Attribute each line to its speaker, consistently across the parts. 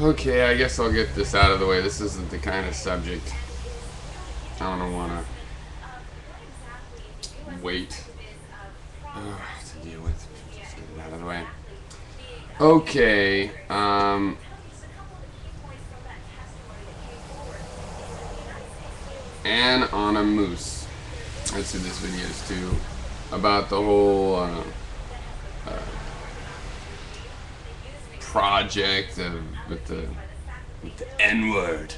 Speaker 1: Okay, I guess I'll get this out of the way. This isn't the kind of subject I don't want to wait to deal with. Just get it out of the way. Okay, and on a moose. That's who this video is to. About the whole project with the N word.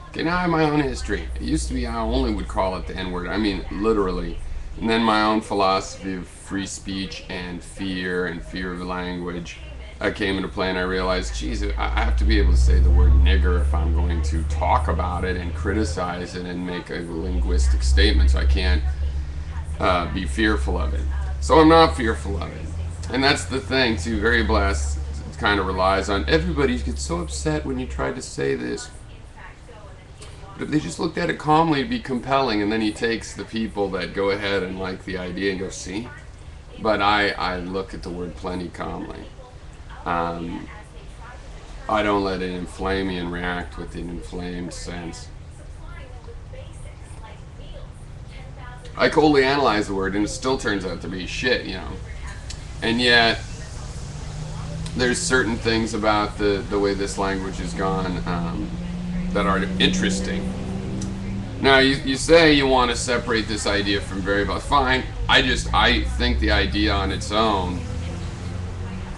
Speaker 1: Okay, now I have my own history. It used to be I only would call it the N word. I mean, literally. And then my own philosophy of free speech and fear of language came into play, and I realized, geez, I have to be able to say the word nigger if I'm going to talk about it and criticize it and make a linguistic statement. So I can't be fearful of it. So I'm not fearful of it. And that's the thing, too. Very Blessed kind of relies on everybody gets so upset when you try to say this. But if they just looked at it calmly, it'd be compelling. And then he takes the people that go ahead and like the idea and go, see? But I look at the word plenty calmly. I don't let it inflame me and react with an inflamed sense. I coldly analyze the word and it still turns out to be shit, you know. And yet, there's certain things about the way this language has gone that are interesting. Now, you say you want to separate this idea from variables. Fine. I think the idea on its own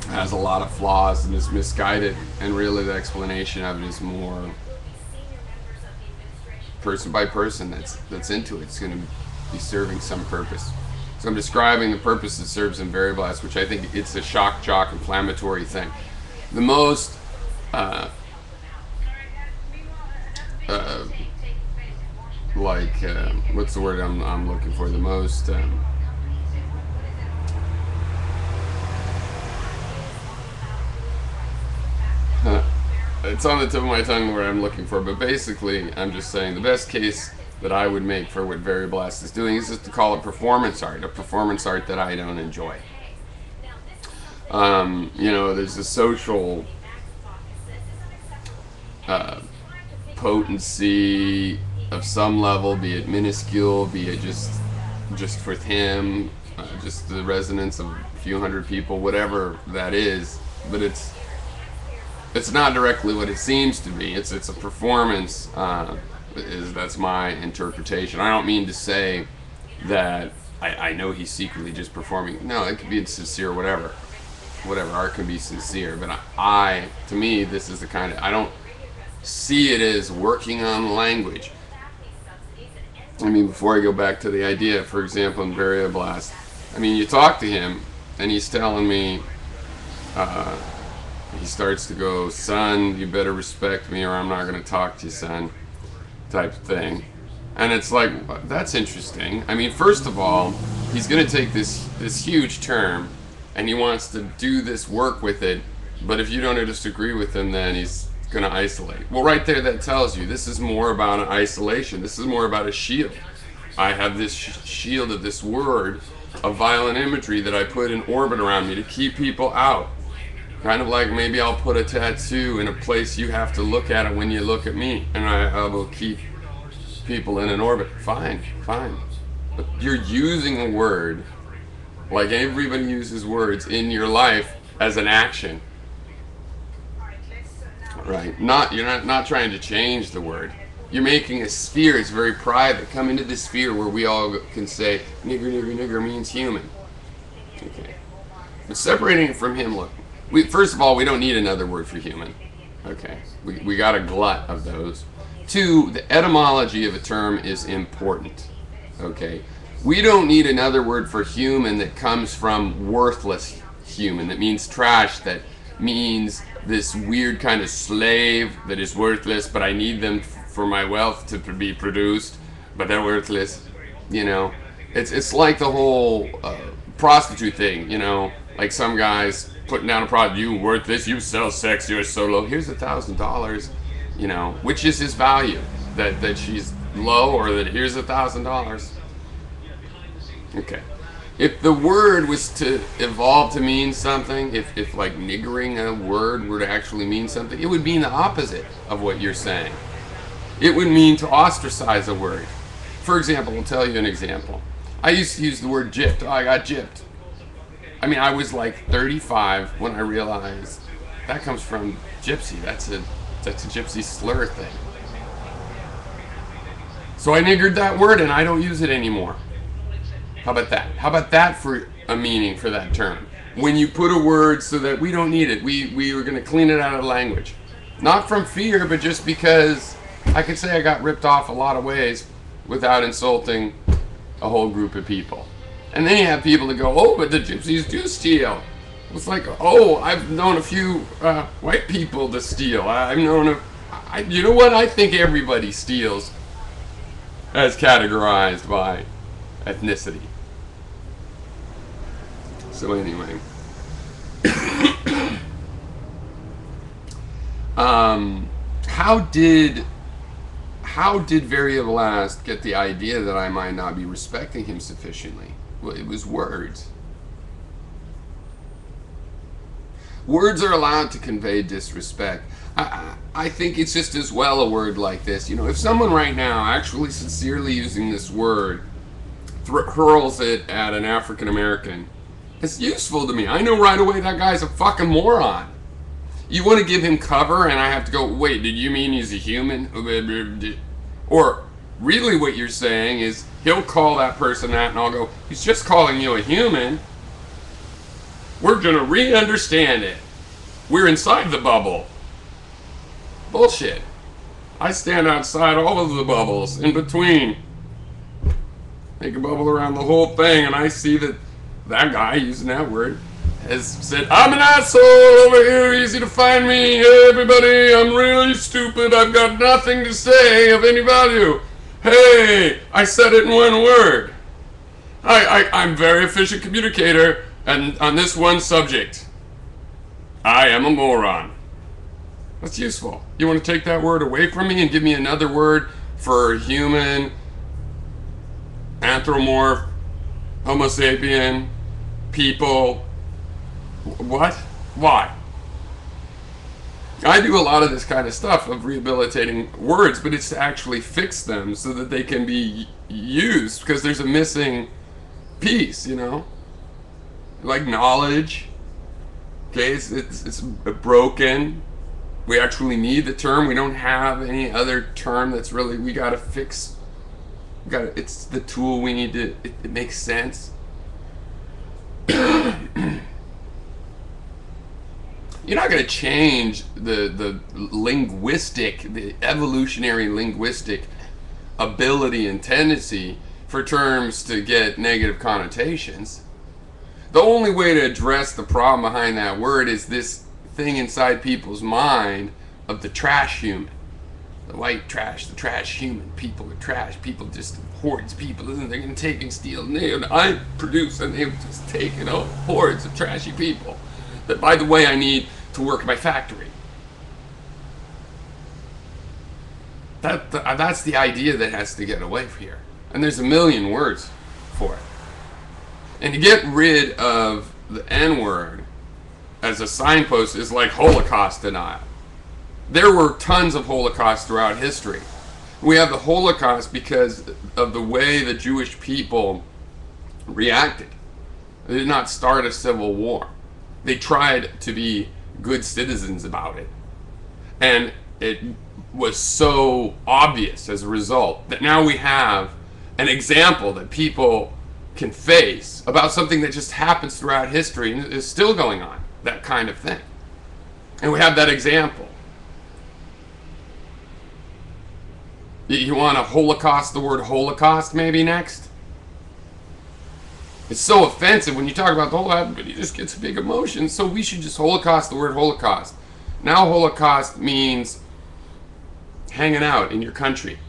Speaker 1: has a lot of flaws and is misguided, and really the explanation of it is more person by person that's into it. It's going to be serving some purpose. So I'm describing the purpose it serves in variables, which I think it's a shock jock inflammatory thing. The most what's the word I'm looking for? The most it's on the tip of my tongue where I'm looking for, but basically I'm just saying the best case that I would make for what Variablast is doing is just to call it performance art, a performance art that I don't enjoy. You know, there's a social potency of some level, be it minuscule, be it just for him, just the resonance of a few hundred people, whatever that is, but it's not directly what it seems to be. It's a performance. That's my interpretation. I don't mean to say that I know he's secretly just performing. No, it could be sincere, whatever art can be sincere, but to me, this is the kind of, I don't see it as working on language. I mean, before I go back to the idea, for example, in Variablast, I mean, you talk to him and he's telling me, he starts to go, son, you better respect me or I'm not going to talk to you, son, type of thing. And it's like, that's interesting. I mean, first of all, he's going to take this huge term and he wants to do this work with it, but if you don't disagree with him, then he's going to isolate. Well, right there, that tells you this is more about an isolation. This is more about a shield. I have this shield of this word of violent imagery that I put in orbit around me to keep people out. Kind of like maybe I'll put a tattoo in a place you have to look at it when you look at me, and I will keep people in an orbit. Fine. But you're using a word like everybody uses words in your life as an action. Right? You're not trying to change the word. You're making a sphere. It's very private. Come into this sphere where we all can say nigger means human. Okay. But separating it from him, look. First of all, we don't need another word for human. Okay. We got a glut of those. Two, the etymology of a term is important. Okay. We don't need another word for human that comes from worthless human. That means trash. That means this weird kind of slave that is worthless, but I need them for my wealth to be produced, but they're worthless. You know, it's like the whole prostitute thing. You know, like some guys putting down a product. You worthless. You sell sex. You're so low. Here's $1,000. You know, which is his value? That she's low, or that here's $1,000? Okay. If the word was to evolve to mean something, if like niggering a word were to actually mean something, it would mean the opposite of what you're saying. It would mean to ostracize a word. For example, I'll tell you an example. I used to use the word gypped. Oh, I got gypped. I mean, I was like 35 when I realized that comes from gypsy. That's a gypsy slur thing. So I niggered that word and I don't use it anymore. How about that? How about that for a meaning for that term? When you put a word so that we don't need it, we were going to clean it out of the language. Not from fear, but just because I could say I got ripped off a lot of ways without insulting a whole group of people. And then you have people that go, oh, but the gypsies do steal. It's like, oh, I've known a few white people to steal. I've known you know what? I think everybody steals as categorized by ethnicity. So anyway, how did Variable Last get the idea that I might not be respecting him sufficiently? Well, it was words. Words are allowed to convey disrespect. I think it's just as well a word like this. You know, if someone right now actually sincerely using this word hurls it at an African American, it's useful to me. I know right away that guy's a fucking moron. You want to give him cover and I have to go, wait, did you mean he's a human? Or really what you're saying is he'll call that person that and I'll go, he's just calling you a human. We're going to re-understand it. We're inside the bubble. Bullshit. I stand outside all of the bubbles in between. Make a bubble around the whole thing and I see that that guy using that word has said, I'm an asshole over here, easy to find me, hey everybody, I'm really stupid, I've got nothing to say of any value. Hey, I said it in one word. I'm a very efficient communicator, and on this one subject, I am a moron. That's useful. You want to take that word away from me and give me another word for human, anthropomorph, homo sapien, people? What? Why? I do a lot of this kind of stuff of rehabilitating words, but it's to actually fix them so that they can be used, because there's a missing piece, you know? Like knowledge. Okay, it's broken. We actually need the term. We don't have any other term that's really, we gotta fix. It's the tool we need to, it makes sense. You're not going to change the evolutionary linguistic ability and tendency for terms to get negative connotations. The only way to address the problem behind that word is this thing inside people's mind of the trash human. The white trash, the trash human. People are trash. People just hordes people. They're going to take and steal. And I produce and they just take hordes of trashy people. That, by the way, I need to work in my factory. That's the idea that has to get away from here. And there's a million words for it. And to get rid of the N-word as a signpost is like Holocaust denial. There were tons of Holocausts throughout history. We have the Holocaust because of the way the Jewish people reacted. They did not start a civil war. They tried to be good citizens about it. And it was so obvious as a result that now we have an example that people can face about something that just happens throughout history and is still going on, that kind of thing. And we have that example. You want to Holocaust the word Holocaust maybe next? It's so offensive when you talk about the whole, everybody just gets a big emotion, so we should just Holocaust the word Holocaust. Now Holocaust means hanging out in your country.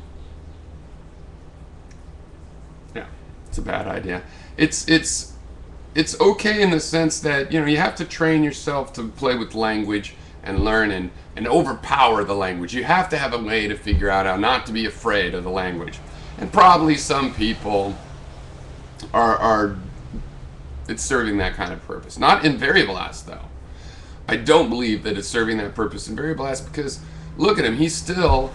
Speaker 1: Yeah, it's a bad idea. It's okay in the sense that, you have to train yourself to play with language and learn and overpower the language. You have to have a way to figure out how not to be afraid of the language. And probably some people are it's serving that kind of purpose. Not in variable ask, though. I don't believe that it's serving that purpose in variable ask because look at him. He's still,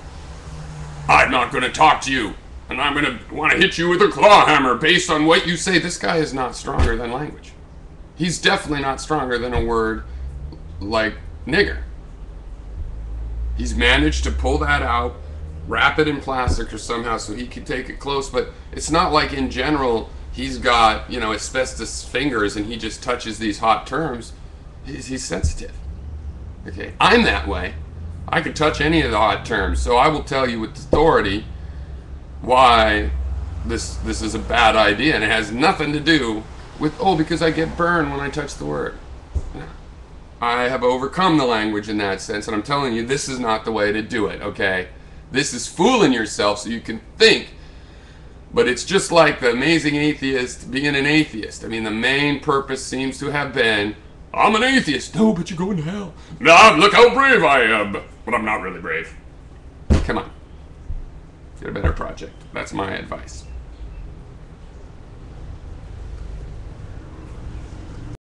Speaker 1: I'm not going to talk to you, and I'm going to want to hit you with a claw hammer based on what you say. This guy is not stronger than language. He's definitely not stronger than a word like nigger. He's managed to pull that out, wrap it in plastic or somehow so he can take it close, but it's not like in general he's got, asbestos fingers and he just touches these hot terms. He's sensitive. Okay, I'm that way. I can touch any of the hot terms, so I will tell you with authority why this is a bad idea, and it has nothing to do with, because I get burned when I touch the word. No. I have overcome the language in that sense, and I'm telling you, this is not the way to do it, okay? This is fooling yourself so you can think. But it's just like the amazing atheist being an atheist. I mean, the main purpose seems to have been, I'm an atheist. No, but you're going to hell. No, look how brave I am. But I'm not really brave. Come on. Get a better project. That's my advice.